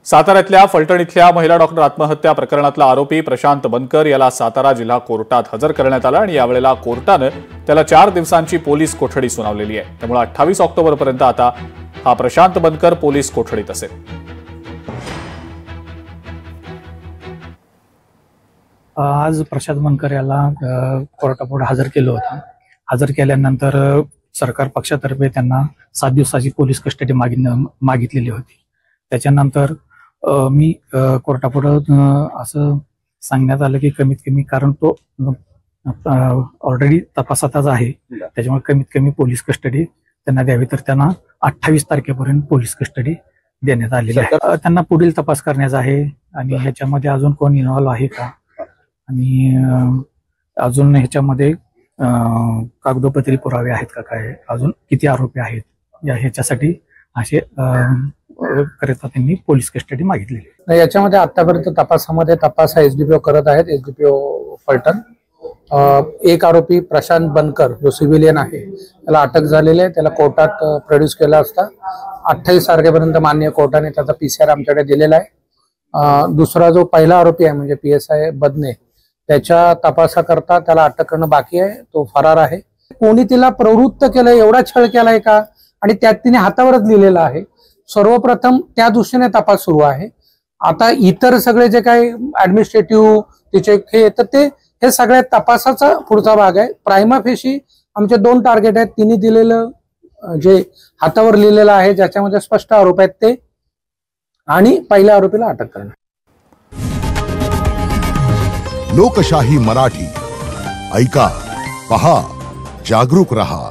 साताऱ्यातल्या फलटण इथल्या महिला डॉक्टर आत्महत्या प्रकरणातला आरोपी प्रशांत बनकर याला सातारा जिल्हा कोर्टात हजर करण्यात आला आणि यावेळेला कोर्टाने त्याला 4 दिवसांची पोलीस कोठडी सुनावलेली आहे। त्यामुळे 28 ऑक्टोबरपर्यंत आता हा प्रशांत बनकर पोलीस कोठडीत असेल। आज प्रशांत बनकर याला कोर्टापुढे हजर केलं होतं। हजर केल्यानंतर सरकार पक्षातर्फे त्यांना 7 दिवसाची पोलीस कस्टडी मागितलेली होती। त्याच्यानंतर मी कोर्टापुढे असं सांगण्यात आलं की कमीत कमी, कारण तो ऑलरेडी तपासातच आहे, त्याच्यामुळे कमीत कमी पोलीस कस्टडी त्यांना द्यावी, तर त्यांना 28 तारखेपर्यंत पोलीस कस्टडी देण्यात आलेली आहे। त्यांना पुढील तपास करण्याचा आहे आणि ह्याच्यामध्ये अजून कोण इन्व्हॉल्व आहे का आणि अजून ह्याच्यामध्ये कागदोपत्री पुरावे आहेत का, काय अजून किती आरोपी आहेत ह्याच्यासाठी असे करता त्यांनी पोलीस कस्टडी मागितलेली। याच्यामध्ये आतापर्यंत तपासामध्ये तपास एसडीपीओ करत आहेत, एसडीपीओ फलटण। एक आरोपी प्रशांत बनकर जो सिव्हिलियन आहे त्याला अटक झालेली आहे, त्याला कोर्टात प्रोड्यूस केला असता 28 तारखेपर्यंत माननीय कोर्टाने त्याचा पीसीआर आमच्याकडे दिलेला आहे। दुसरा जो पहिला आरोपी आहे म्हणजे PSI बदने, त्याच्या तपासाकरता त्याला अटक करणं बाकी आहे, तो फरार आहे। कोणी तिला प्रवृत्त केलंय, एवढा छळ केलाय का, आणि त्यात तिने हातावरच लिहिलेलं आहे। सर्वप्रथम त्या दृष्टीने तपास सुरू आहे। आता इतर सगळे जे काही ऍडमिनिस्ट्रेटिव्ह तिचे हे तर ते हे सगळ्या तपासाचा पुढचा भाग आहे। प्रायमा फेशी आमचे 2 टार्गेट आहेत। तिने दिलेलं जे हातावर लिहिलेलं आहे ज्याच्यामध्ये स्पष्ट आरोप आहेत ते, आणि पहिल्या आरोपीला अटक करणं। लोकशाही मराठी ऐका, पहा, जागरूक रहा।